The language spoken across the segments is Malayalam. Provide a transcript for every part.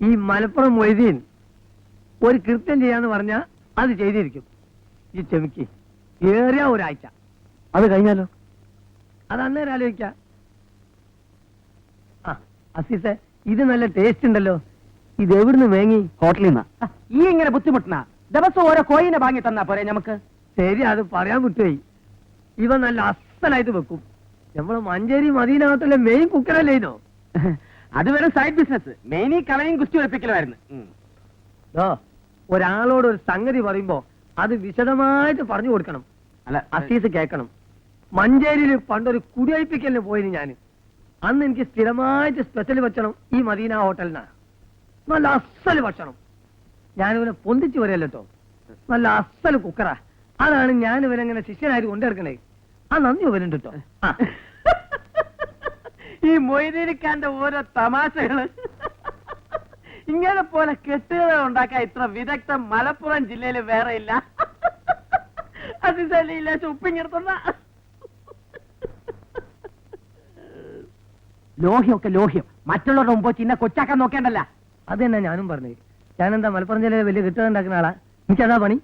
ഈ മലപ്പുറം മൊയ്തീൻ ഒരു കൃത്യം ചെയ്യാന്ന് പറഞ്ഞാൽ അത് ചെയ്തിരിക്കും. ഈ ക്ഷമിക്ക്, ഏറിയ ഒരാഴ്ച. അത് കഴിഞ്ഞാലോ? അത് അന്നേരം ആലോചിക്കാം. ആ അസീസെ, ഇത് നല്ല ടേസ്റ്റ് ഉണ്ടല്ലോ. ഇത് എവിടുന്ന് വേങ്ങി? ഹോട്ടലിൽ നിന്നാ. ഈ ഇങ്ങനെ ബുദ്ധിമുട്ടുന്ന ദിവസം ഓരോ കോയിനെ വാങ്ങി തന്നാ പോരെ നമുക്ക്? ശരി, അത് പറയാൻ വിട്ടുപോയി. ഇവ നല്ല അസലായിട്ട് വെക്കും. നമ്മള് മഞ്ചേരി മദീന ഹോട്ടലിലെ മെയിൻ കുക്കറല്ലേ ഇതോ? അത് വെറും സൈഡ് ബിസിനസ്. മെയിനി കളയും കുസ്തി ഉറപ്പിക്കലായിരുന്നു. ഒരാളോട് ഒരു സംഗതി പറയുമ്പോ അത് വിശദമായിട്ട് പറഞ്ഞു കൊടുക്കണം. അല്ല, അസീസ് കേൾക്കണം. മഞ്ചേരിയിൽ പണ്ടൊരു കുടിയൊഴിപ്പിക്കലിന് പോയിന് ഞാൻ. അന്ന് എനിക്ക് സ്ഥിരമായിട്ട് സ്പെഷ്യൽ ഭക്ഷണം ഈ മദീന ഹോട്ടലിനാണ്. നല്ല അസല് ഭക്ഷണം. ഞാനിവനെ പൊന്തിച്ചു വരല്ലോ. നല്ല അസല് കുക്കറാ. അതാണ് ഞാൻ ഇവനെങ്ങനെ ശിഷ്യനായിട്ട് കൊണ്ടിറക്കണേ. ആ നന്ദി ഇവനുണ്ട് കേട്ടോ. ഈ മൊയ്തീനിക്കാന്റെ ഓരോ തമാശകള്. ഇങ്ങനെ പോലെ കെട്ടുകഥ ഉണ്ടാക്കാൻ ഇത്ര വിദഗ്ധം മലപ്പുറം ജില്ലയിൽ വേറെ ഇല്ല. അതില്ല ഉപ്പിങ്ങിടത്തുന്ന ലോഹ്യമൊക്കെ ലോഹ്യം. മറ്റുള്ളവരുടെ മുമ്പ് ചിന്ന കൊച്ചാക്കാൻ നോക്കേണ്ടല്ല. അത് തന്നെ ഞാനും പറഞ്ഞത്. ഞാനെന്താ മലപ്പുറം ജില്ലയിൽ വലിയ കെട്ടുകഥ ഉണ്ടാക്കുന്ന ആളാ? എനിക്കതാ പണി.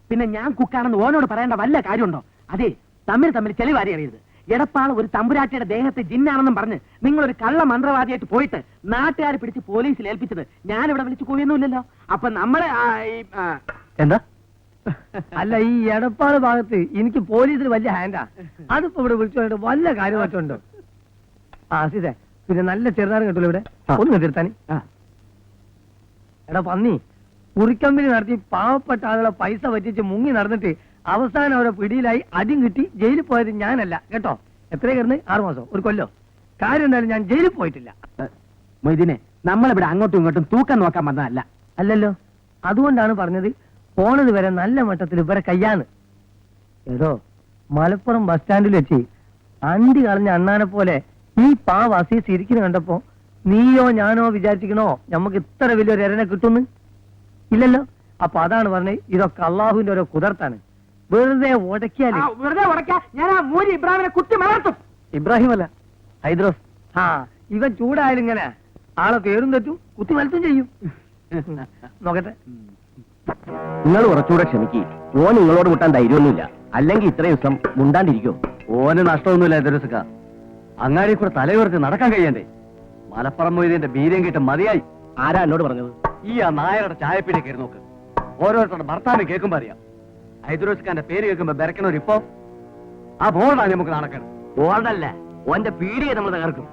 പിന്നെ ഞാൻ കുക്കാണെന്ന് ഓനോട് പറയേണ്ട വല്ല കാര്യമുണ്ടോ? അതെ, തമ്മിൽ ചെളിവാരി അറിയരുത്. എടപ്പാൾ ഒരു തമ്പുരാട്ടിയുടെ ദേഹത്തെ ജിന്നാണെന്നും പറഞ്ഞ് നിങ്ങളൊരു കള്ള മന്ത്രവാദിയായിട്ട് പോയിട്ട് നാട്ടുകാരെ പിടിച്ച് പോലീസിൽ ഏൽപ്പിച്ചത് ഞാനിവിടെ വിളിച്ചു പോയൊന്നുമില്ലല്ലോ. അപ്പൊ നമ്മളെ എന്താ? അല്ല, ഈ എടപ്പാട് ഭാഗത്ത് എനിക്ക് പോലീസിൽ വലിയ ഹാൻഡാ. അതിപ്പോ ഇവിടെ വിളിച്ചു വല്ല കാര്യമായിട്ടുണ്ടോ? ആ അസീസേ, പിന്നെ നല്ല ചെറുതാരം കിട്ടുമല്ലോ ഇവിടെ. ഒന്ന് തീർത്താനി. എടാ പന്നി, കുറിക്കമ്പനി നടത്തി പാവപ്പെട്ട ആളുകളെ പൈസ പറ്റിച്ച് മുങ്ങി നടന്നിട്ട് അവസാനം അവരെ പിടിയിലായി അടിയും കിട്ടി ജയിലിൽ പോയത് ഞാനല്ല കേട്ടോ. എത്രയും കിടന്ന് 6 മാസം, ഒരു കൊല്ലോ. കാര്യം എന്തായാലും ഞാൻ ജയിലിൽ പോയിട്ടില്ല. മൊയ്തീനെ, നമ്മളിവിടെ അങ്ങോട്ടും ഇങ്ങോട്ടും തൂക്കം നോക്കാൻ വന്നതല്ല. അല്ലല്ലോ, അതുകൊണ്ടാണ് പറഞ്ഞത് പോണത് വരെ നല്ല മട്ടത്തിൽ ഇവരെ കയ്യാന്ന്. ഏതോ മലപ്പുറം ബസ് സ്റ്റാൻഡിൽ വെച്ച് അണ്ടി കളഞ്ഞ അണ്ണാനെ പോലെ ഈ പാവ അസീസ് ഇരിക്കുന്നു കണ്ടപ്പോ നീയോ ഞാനോ വിചാരിച്ചിക്കണോ നമുക്ക് ഇത്ര വലിയൊരു എരനെ കിട്ടുന്നു? ഇല്ലല്ലോ. അപ്പൊ അതാണ് പറഞ്ഞത്, ഇതൊക്കെ അള്ളാഹുവിന്റെ ഓരോ കുതിർത്താണ്. വെറുതെ ഉടക്കിയാല് ഞാൻ ആ മൂരി ഇബ്രാഹിമിനെ കുത്തി മലർത്തും. ഇബ്രാഹിം അല്ല, ഹൈദ്രോസ്. ആ ഇവൻ ചൂടായാലും ഇങ്ങനെ ആളെ പേരും തെറ്റും കുത്തി മലത്തും ചെയ്യും. നോക്കട്ടെ. നിങ്ങൾ കുറച്ചുകൂടെ ക്ഷമിക്ക്. ഓൻ നിങ്ങളോട് വിട്ടാൻ ധൈര്യമൊന്നുമില്ല. അല്ലെങ്കിൽ ഇത്രയും ദിവസം മുണ്ടാണ്ടിരിക്കും. ഓന് നഷ്ടമൊന്നുമില്ല എതിരസുക്ക. അങ്ങാടി കൂടെ തലയുയർത്തി നടക്കാൻ കഴിയണ്ടേ? മലപ്പുറം മൊയ്തീന്റെ ബീര്യം കിട്ടും മതിയായി. ആരാ എന്നോട് പറഞ്ഞത്? ഈ ആ നായരുടെ ചായപ്പീടി കയറി നോക്ക്. ഓരോരുത്തരുടെ ഭർത്താവിനെ കേൾക്കുമ്പോ അറിയാം. ഹൈദ്രോസ്ഖാന്റെ പേര് കേൾക്കുമ്പോ ബെരക്കണവരിപ്പോ ആ ബോർഡാണ് നമുക്ക് നടക്കണം. ബോർഡല്ല, ഓന്റെ പീടിയെ നമ്മൾ തകർക്കും.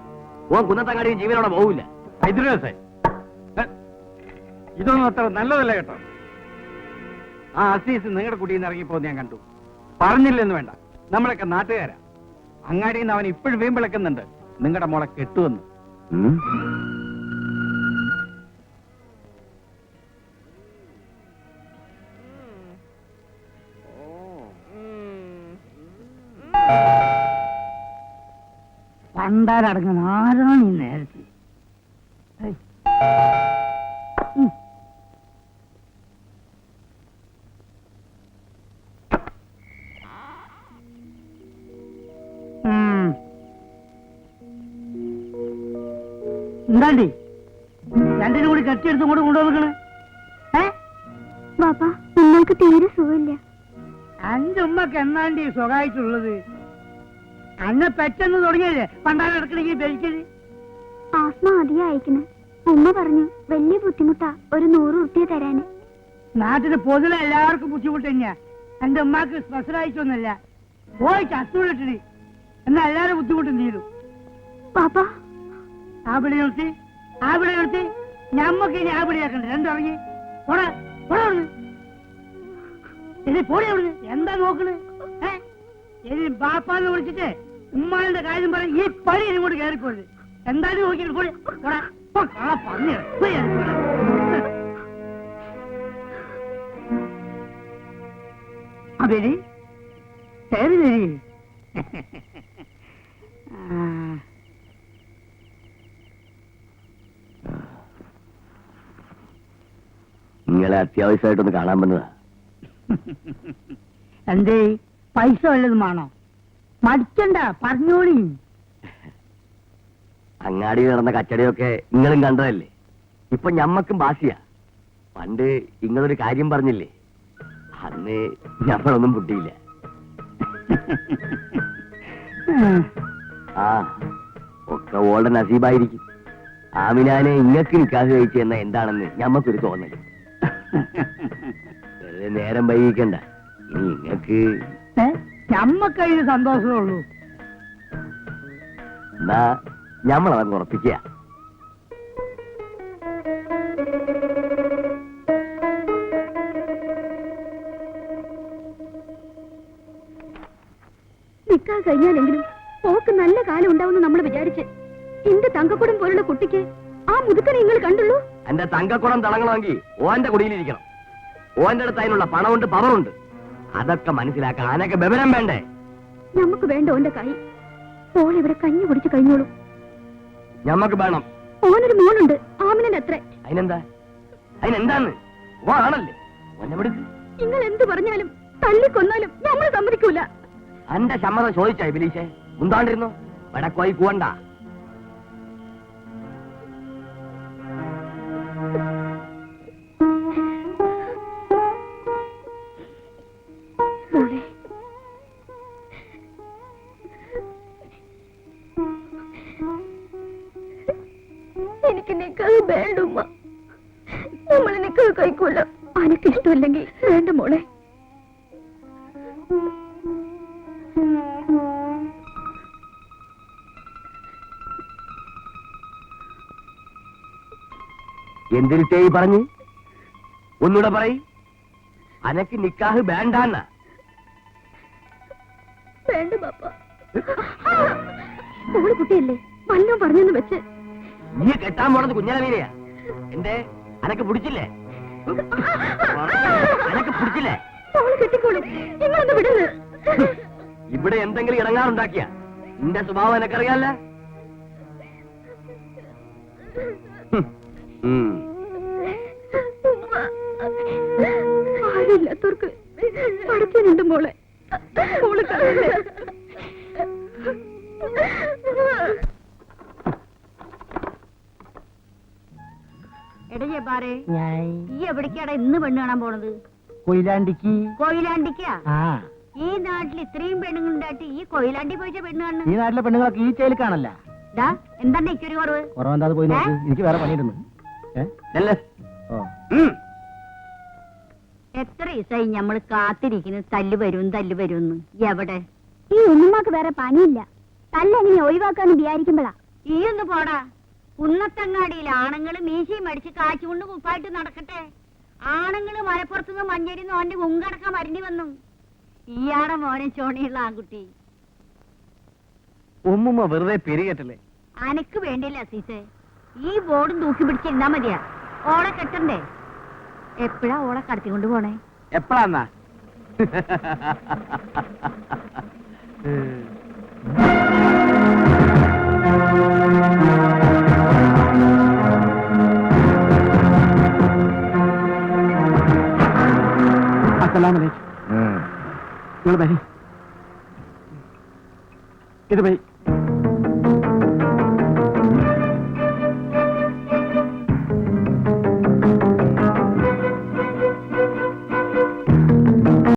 ഓൻ കുന്നത്തങ്ങാടിയും ജീവനോടെ പോവില്ല. ഹൈദ്രോസേ, ഇതൊന്നും അത്ര നല്ലതല്ല കേട്ടോ. ആ അസീസ് നിങ്ങളുടെ കുടിയിൽ നിന്ന് ഇറങ്ങിപ്പോ ഞാൻ കണ്ടു. പറഞ്ഞില്ലെന്ന് വേണ്ട, നമ്മളൊക്കെ നാട്ടുകാരാ. അങ്ങാടിയിൽ നിന്ന് അവൻ ഇപ്പോഴും വീമ്പിളക്കുന്നുണ്ട് നിങ്ങളുടെ മോളെ കെട്ടുവന്ന്. പണ്ടാരടങ്ങുന്ന ആരാണ് ഈ നേരത്തെ? എന്താണ്ടി രണ്ടിനും കൂടി കെട്ടിയെടുത്തും കൂടെ കൊണ്ടുവന്നിക്കണ്? ബാപ്പാ, നിങ്ങൾക്ക് തീരെ സുഖമില്ല. അന്റെ ഉമ്മക്ക് എന്നാണ്ടി സുഖമായിട്ടുള്ളത്? അന്നെ പെട്ടെന്ന് തുടങ്ങിയല്ലേ പണ്ടാരടക്കണെങ്കിൽ ബലിക്കല്? ആസ്മ അധികം അയക്കണ്. ഉമ്മ പറഞ്ഞു വലിയ ബുദ്ധിമുട്ടാ, ഒരു 100 ഉറുപ്പിക തരാന്. നാട്ടിന് പൊതുവെ എല്ലാവർക്കും ബുദ്ധിമുട്ട് തന്നെയാ. എന്റെ ഉമ്മാക്ക് സ്പെഷ്യലായിട്ടൊന്നുമല്ല. പോയി ചത്തൂടിട്ടിന് എന്നാ എല്ലാരും ബുദ്ധിമുട്ടും തീരും. ബാപ്പാ, അവിടെ നിർത്തി ഞമ്മക്ക് ഇനി ആപിടിയാക്കണ്ട. രണ്ടിറങ്ങി ഇനി പോടി അവിടുന്ന്. എന്താ നോക്കണ്? ഇനി ബാപ്പാന്ന് വിളിച്ചിട്ട് ഉമ്മാന്റെ കാര്യം പറയും. ഈ പണി ഇങ്ങോട്ട് കയറിപ്പോയത് എന്തായാലും നോക്കിയിട്ട് പോടി. പറഞ്ഞു അബേരി കയറി തരി. നിങ്ങളെ അത്യാവശ്യമായിട്ടൊന്ന് കാണാൻ വന്നതാ. എന്തേ പൈസ വല്ലതും വേണോ? മടിക്കണ്ട, പറഞ്ഞോളി. അങ്ങാടി നടന്ന കച്ചടിയൊക്കെ നിങ്ങളും കണ്ടതല്ലേ. ഇപ്പൊ ഞമ്മക്കും ബാസിയാ. പണ്ട് ഇങ്ങളൊരു കാര്യം പറഞ്ഞില്ലേ, അന്ന് ഞമ്മളൊന്നും പൊട്ടിയില്ല. ആ ഒക്കെ ഓളുടെ നസീബായിരിക്കും. ആമിനാനെ ഇങ്ങക്ക് നിക്കാഹ് കഴിച്ചു എന്ന എന്താണെന്ന് ഞമ്മക്കൊരു തോന്നല്. വെറുതെ നേരം വൈകിക്കണ്ട. ഇനി ഇങ്ങക്ക് ഞമ്മക്കതിന് സന്തോഷമേ ഉള്ളൂ. എന്നാ ഞമ്മളതങ്ങ് ഉറപ്പിക്കുക. നിക്കാ കഴിഞ്ഞാലെങ്കിലും പോക്ക് നല്ല കാലം ഉണ്ടാവുമെന്ന് നമ്മൾ വിചാരിച്ച് എന്റെ തങ്കക്കുടം പോലുള്ള കുട്ടിക്ക് ആ മുതുക്കനെ നിങ്ങൾ കണ്ടുള്ളൂ. എന്റെ തങ്കക്കുടം തിളങ്ങണമെങ്കിൽ ഓന്റെ കുടിയിലിരിക്കണം. ഓന്റെ അടുത്ത് അതിനുള്ള പണമുണ്ട്, പവറുണ്ട്. അതൊക്കെ മനസ്സിലാക്കാൻ ആനൊക്കെ ബബരം വേണ്ടേ? നമുക്ക് വേണ്ട ഓന്റെ കൈ. ഓൾ ഇവിടെ കഞ്ഞി കുടിച്ച് കഴിഞ്ഞോളൂ. ഞമ്മക്ക് വേണം. ഓനൊരു മോളുണ്ട്, ആമിനന്റെ അത്ര. അതിനെന്താന്ന് ഓ ആണല്ലേ ഓനെ വിടുക്ക്. നിങ്ങൾ എന്ത് പറഞ്ഞാലും തല്ലിക്കൊന്നാലും നമ്മൾ സമ്മതിക്കൂല. അന്റെ സമ്മതം ചോദിച്ചായി ബിലീശേ. മുന്താണ്ടിരുന്നു വടക്കോയി കൂവണ്ട. മോളെ, എനിക്ക് നിക്കാഹ് വേണ്ടുമ്മ. നമ്മൾ നിക്കാഹ് കഴിക്കൂല. അനക്ക് ഇഷ്ടമില്ലെങ്കിൽ വേണ്ട മോളെ. എന്തിരിട്ടേ പറഞ്ഞു? ഒന്നുകൂടെ പറയ്. അനക്ക് നിക്കാഹ് വേണ്ടാന്ന? വേണ്ട ബാപ്പ. മോള് കുട്ടിയല്ലേ, വല്ലോ പറഞ്ഞെന്ന് വെച്ച്. നീ കെട്ടാൻ പോണത് കുഞ്ഞാലമീനെയാ. എന്റെ അനക്ക് പിടിച്ചില്ലേ? അനക്ക് പിടിച്ചില്ലേ? മോള് കെട്ടിക്കോളും. നിങ്ങളൊന്ന് വിടുന്നു. ഇവിടെ എന്തെങ്കിലും ഇറങ്ങാറുണ്ടാക്കിയ നിന്റെ സ്വഭാവം എനക്കറിയാല്ല. ആരില്ലാത്തവർക്ക് പഠിക്കാനുണ്ട് മോളെ. മോള് കരയല്ലേ? എടാ ജബ്ബാറേ, ഈ എവിടേക്കാടാ ഇന്ന് പെണ്ണ് കാണാൻ പോണത്? കൊയിലാണ്ടിക്ക്. കൊയിലാണ്ടിക്കാ? ആ, ഈ നാട്ടിൽ ഇത്രയും പെണ്ണുങ്ങളുണ്ടായിട്ട് ഈ കൊയിലാണ്ടി പോയിച്ച പെണ്ണ് ഈ കാണുന്നു. നാട്ടിലെ പെണ്ണുങ്ങളൊക്കെ ഈ ചേല് കാണല്ല. ഡാ, എന്താണ് എനിക്കൊരു കുറവ്? കുറവെന്താ പോയി നോക്ക്. എനിക്ക് വേറെ പണിയിടുന്നു. ഓ, എത്ര ദിവസമായി ഞമ്മള് കാത്തിരിക്കുന്നു തല്ല് വരുമെന്ന്. എവിടെ? ഈ ഉമ്മാക്ക് വേറെ പണിയില്ല. തല്ലെങ്ങനെ ഒഴിവാക്കാന്ന് വിചാരിക്കുമ്പോഴാ. ഈ ഒന്ന് പോടാ. കുന്നത്തങ്ങാടിയിൽ ആണുങ്ങള് മീശയും മടിച്ച് കാച്ചുകൊണ്ട് കുപ്പായിട്ട് നടക്കട്ടെ. ആണുങ്ങള് മലപ്പുറത്തുനിന്ന് മഞ്ഞരിന്ന് ഓന്റെ മുങ്കടക്കം വരണ്ടി വന്നു. ഈയാടെ മോനെ ചോണിയുള്ള ആൺകുട്ടി. ഉമ്മുമ്മ വെറുതെ പെരുകേറ്റല്ലേ. അനക്ക് വേണ്ടില്ല അസീസേ. ഈ ബോർഡും തൂക്കി പിടിച്ചിരുന്നാ മതിയാ. ഓളെ കെട്ടണ്ടേ? എപ്പോഴാ ഓളെ കടത്തിക്കൊണ്ട് പോണേ? എപ്പോഴാന്നാ? അസ്സലാമലൈക്കും. നിങ്ങൾ വരി. ഇത് പോയി